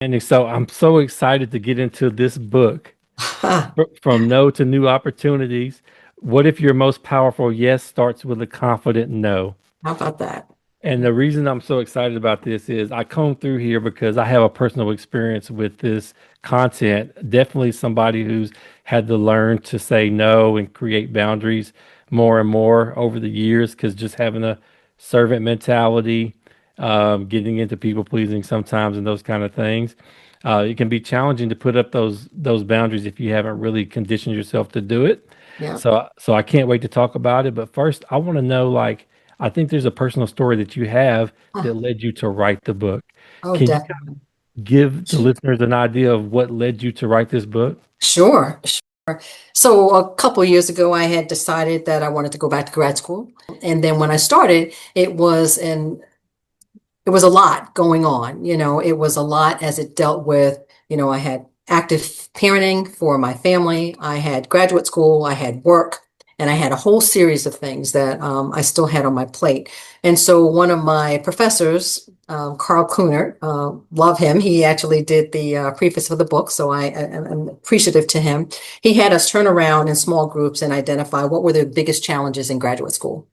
And so I'm so excited to get into this book, From No to New Opportunities. What if your most powerful yes starts with a confident no? How about that? And the reason I'm so excited about this is I come through here because I have a personal experience with this content. Definitely somebody who's had to learn to say no and create boundaries more and more over the years because just having a servant mentality, getting into people pleasing sometimes and those kind of things. It can be challenging to put up those boundaries if you haven't really conditioned yourself to do it. Yeah. So I can't wait to talk about it. But first, I want to know like I think there's a personal story that you have that Oh, led you to write the book. oh, Can you definitely. give the listeners an idea of what led you to write this book? Sure. So a couple of years ago, I had decided that I wanted to go back to grad school. And then when I started, it was a lot going on. It was a lot as it dealt with, I had active parenting for my family. I had graduate school, I had work, and I had a whole series of things that I still had on my plate. And so one of my professors, Carl Kunert, love him. He actually did the preface for the book, so am appreciative to him. He had us turn around in small groups and identify what were the biggest challenges in graduate school.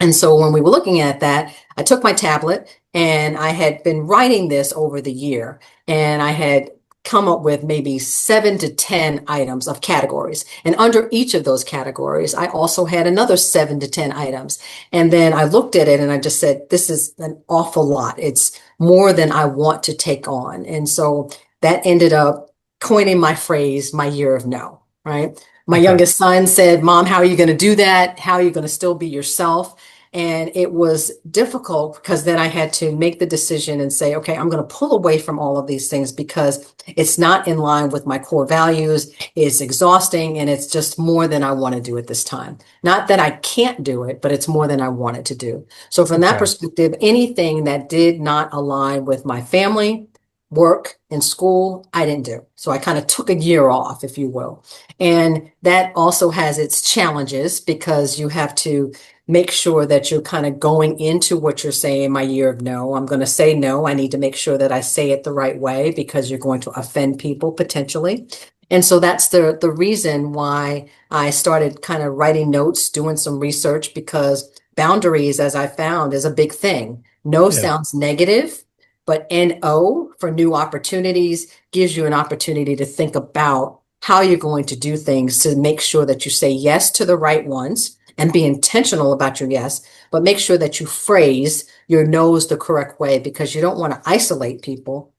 And so when we were looking at that, I took my tablet and I had been writing this over the year, and I had come up with maybe 7 to 10 items of categories. And under each of those categories, I also had another 7 to 10 items. And then I looked at it and I just said, this is an awful lot. It's more than I want to take on. And so that ended up coining my phrase, my year of no, right? My Okay. youngest son said, Mom, how are you going to do that? How are you going to still be yourself? And it was difficult because then I had to make the decision and say, okay, I'm going to pull away from all of these things because it's not in line with my core values. It's exhausting and it's just more than I want to do at this time. Not that I can't do it, but it's more than I wanted to do. So from that Okay. perspective, anything that did not align with my family, work, and school, I didn't do. So I kind of took a year off, if you will. And that also has its challenges because you have to make sure that you're kind of going into what you're saying, my year of no. I'm going to say no. I need to make sure that I say it the right way because you're going to offend people potentially. And so that's the reason why I started kind of writing notes, doing some research because boundaries, as I found, is a big thing. No Yeah. sounds negative, but NO for new opportunities gives you an opportunity to think about how you're going to do things to make sure that you say yes to the right ones and be intentional about your yes, but make sure that you phrase your no's the correct way because you don't want to isolate people,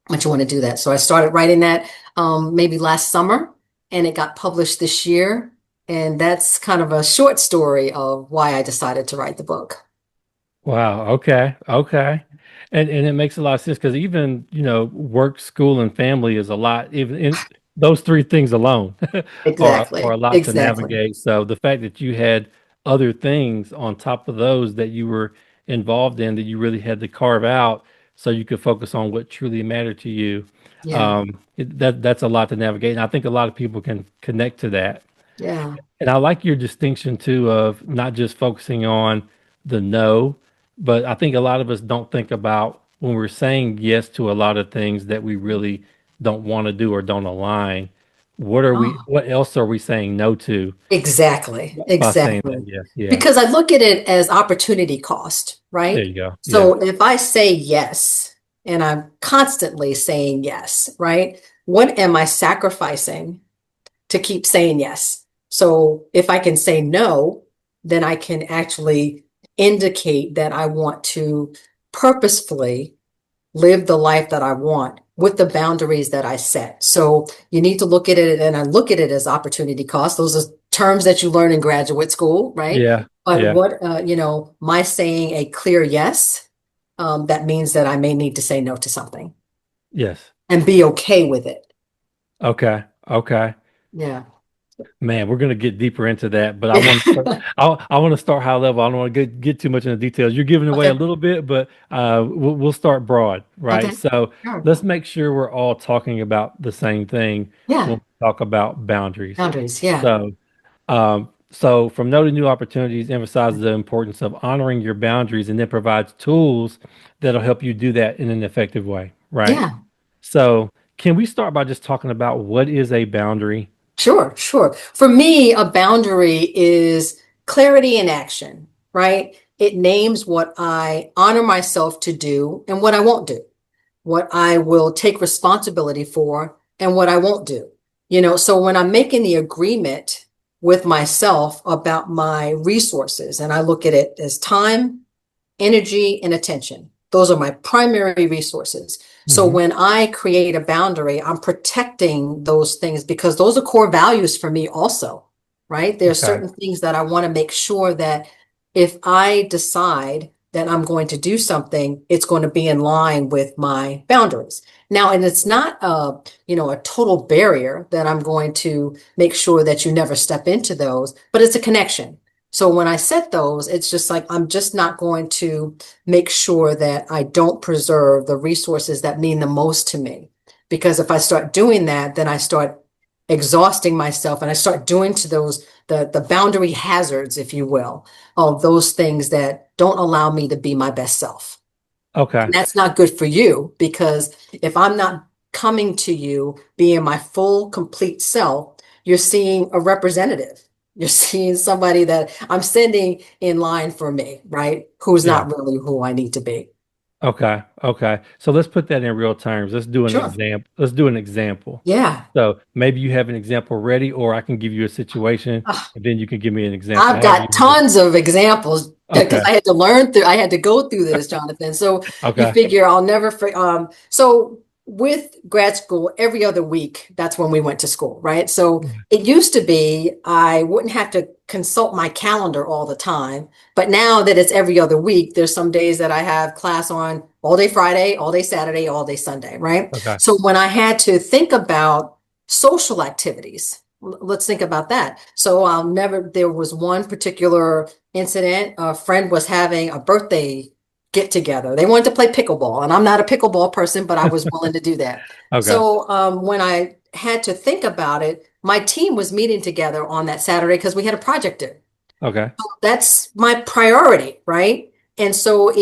but you want to do that. So I started writing that maybe last summer and it got published this year. And that's kind of a short story of why I decided to write the book. Wow. Okay. Okay. And it makes a lot of sense because even, work, school, and family is a lot, even in those three things alone are a Exactly. lot to Exactly. navigate. So the fact that you had other things on top of those that you were involved in that you really had to carve out so you could focus on what truly mattered to you. Yeah. That's a lot to navigate. And I think a lot of people can connect to that. Yeah. And I like your distinction too of not just focusing on the no, but I think a lot of us don't think about when we're saying yes to a lot of things that we really don't want to do or don't align. Oh, What else are we saying no to exactly. by saying that Exactly. yes? Yeah. Because I look at it as opportunity cost, There right? you go. Yeah. So if I say yes and I'm constantly saying yes, right? What am I sacrificing to keep saying yes? So if I can say no, then I can actually indicate that I want to purposefully live the life that I want with the boundaries that I set. So you need to look at it, and I look at it as opportunity cost. Those are terms that you learn in graduate school, right? Yeah. But Yeah. my saying a clear yes, that means that I may need to say no to something Yes. and be okay with it. Okay. Okay. Yeah. Man, we're gonna get deeper into that, but I want to I want to start high level. I don't want to get too much into details. You're giving away a Okay. little bit, but we'll start broad, right? Okay. So Sure. let's make sure we're all talking about the same thing when Yeah. we talk about boundaries. Boundaries. Yeah. So from no to new opportunities emphasizes the importance of honoring your boundaries and then provides tools that'll help you do that in an effective way, right? Yeah. So, can we start by just talking about what is a boundary? Sure, sure. For me, a boundary is clarity in action, right? It names what I honor myself to do and what I won't do, what I will take responsibility for and what I won't do. So when I'm making the agreement with myself about my resources, and I look at it as time, energy, and attention. Those are my primary resources. So Hmm. when I create a boundary, I'm protecting those things because those are core values for me also, right? There are Okay. certain things that I want to make sure that if I decide that I'm going to do something, it's going to be in line with my boundaries. Now, and it's not a total barrier that I'm going to make sure that you never step into those, but it's a connection. So when I set those, it's just like I'm just not going to make sure that I don't preserve the resources that mean the most to me. Because if I start doing that, then I start exhausting myself and I start doing to those the boundary hazards, if you will, of those things that don't allow me to be my best self. Okay. And that's not good for you because if I'm not coming to you being my full, complete self, you're seeing a representative. You're seeing somebody that I'm sending in line for me, right? Who's Yeah. not really who I need to be. Okay. Okay. So let's put that in real terms. Let's do an Sure. example. Let's do an example. Yeah. So maybe you have an example ready, or I can give you a situation Ah, and then you can give me an example. I've However you got want to. tons of examples because Okay. I had to go through this, Jonathan. So you Okay. figure I'll never, so with grad school, every other week, that's when we went to school, right? So it used to be I wouldn't have to consult my calendar all the time. But now that it's every other week, there's some days that I have class on all day Friday, all day Saturday, all day Sunday, right? Okay. So when I had to think about social activities, let's think about that. So I'll never, there was one particular incident. A friend was having a birthday get together. They wanted to play pickleball, and I'm not a pickleball person, but I was willing to do that. Okay. So when I had to think about it, my team was meeting together on that Saturday because we had a project due. Okay. That's my priority, right? And so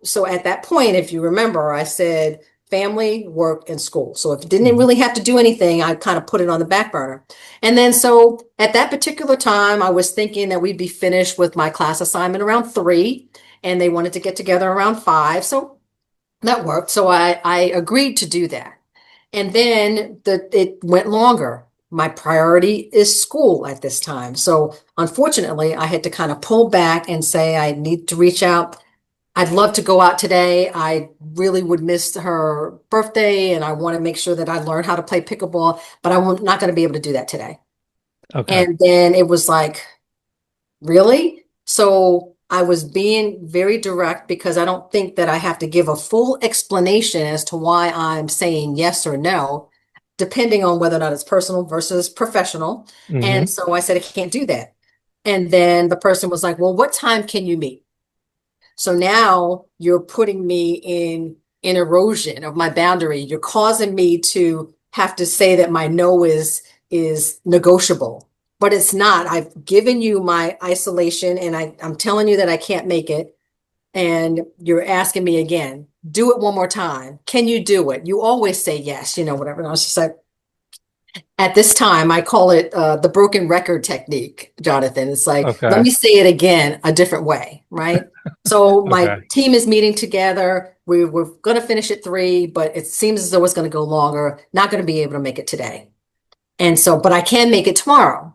so at that point, if you remember, I said family, work, and school. So if it didn't Mhm. really have to do anything, I kind of put it on the back burner. And then so at that particular time, I was thinking that we'd be finished with my class assignment around 3, and they wanted to get together around 5. So that worked. So I agreed to do that. And then it went longer. My priority is school at this time. So unfortunately, I had to kind of pull back and say, I need to reach out. I'd love to go out today. I really would miss her birthday and I want to make sure that I learn how to play pickleball, but I'm not going to be able to do that today. Okay. And then it was like, really? So I was being very direct because I don't think that I have to give a full explanation as to why I'm saying yes or no, depending on whether or not it's personal versus professional. And Hmm. so I said, I can't do that. And then the person was like, well, what time can you meet? So now you're putting me in an erosion of my boundary. You're causing me to have to say that my no is negotiable, but it's not. I've given you my isolation and I'm telling you that I can't make it. And you're asking me again, do it one more time. Can you do it? You always say yes, whatever. And I was just like, at this time, I call it the broken record technique, Jonathan. It's like, let Okay. me say it again a different way, right? So my Okay. team is meeting together. We're going to finish at 3, but it seems as though it's going to go longer. Not going to be able to make it today. And so, but I can make it tomorrow,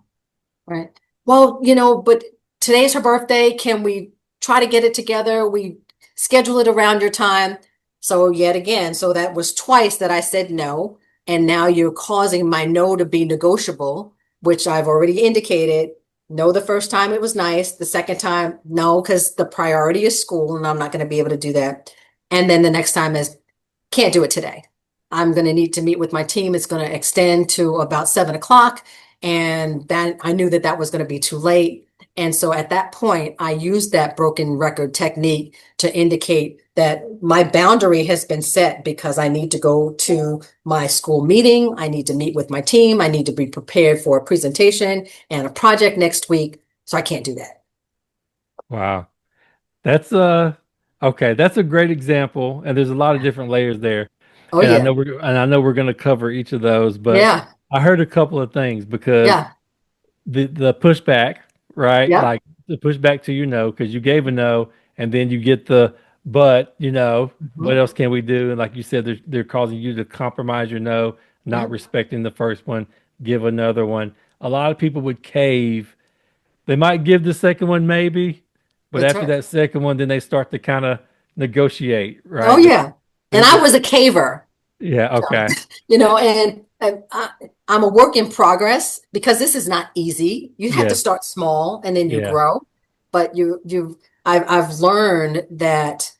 right? Well, but today's her birthday. Can we try to get it together? We schedule it around your time. So yet again, so that was twice that I said no. And now you're causing my no to be negotiable, which I've already indicated. No, the first time it was nice. The second time, no, because the priority is school and I'm not going to be able to do that. And then the next time is can't do it today. I'm going to need to meet with my team. It's going to extend to about 7 o'clock. And then I knew that that was going to be too late. And so at that point, I used that broken record technique to indicate that my boundary has been set because I need to go to my school meeting. I need to meet with my team. I need to be prepared for a presentation and a project next week. So I can't do that. Wow. That's okay. That's a great example, and there's a lot of different layers there. Oh And yeah. I know we're going to cover each of those, but Yeah. I heard a couple of things because Yeah. the pushback, right? Yep. Like the pushback to because you gave a no, and then you get the but, what Mhm. else can we do? And like you said, they're causing you to compromise your no, not Yep. respecting the first one, give another one. A lot of people would cave. They might give the second one maybe, but That's after right. that second one, then they start to kind of negotiate, Oh right? yeah. And I They- was a caver. yeah, okay. I'm a work in progress because this is not easy. You have to Yes. start small and then you Yeah. grow. But I've learned that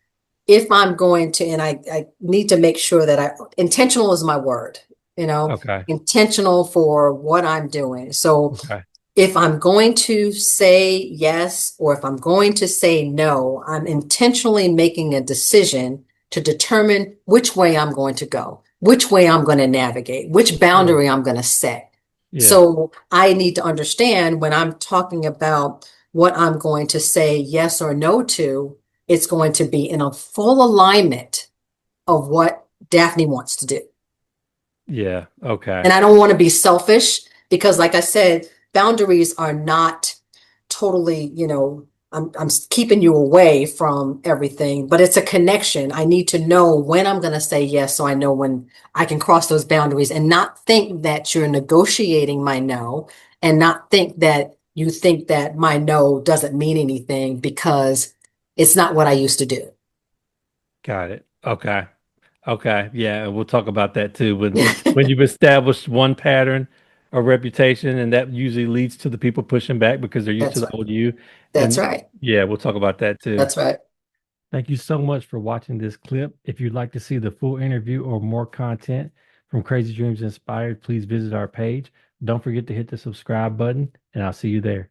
if I'm going to, and I need to make sure that intentional is my word, Okay. intentional for what I'm doing. So Okay. if I'm going to say yes or if I'm going to say no, I'm intentionally making a decision to determine which way I'm going to go, which way I'm going to navigate, which Yeah. boundary I'm going to set. Yes. So I need to understand when I'm talking about what I'm going to say yes or no to, it's going to be in a full alignment of what Daphne wants to do. Yeah. Okay. And I don't want to be selfish because, like I said, boundaries are not totally, I'm keeping you away from everything, but it's a connection. I need to know when I'm going to say yes so I know when I can cross those boundaries and not think that you're negotiating my no and not think that you think that my no doesn't mean anything because it's not what I used to do. Got it. Okay. Okay. Yeah. And we'll talk about that too. When you've established one pattern or reputation, and that usually leads to the people pushing back because they're used to That's the right. old you. That's And right. yeah, we'll talk about that too. That's right. Thank you so much for watching this clip. If you'd like to see the full interview or more content from Crazy Dreams Inspired, please visit our page. Don't forget to hit the subscribe button, and I'll see you there.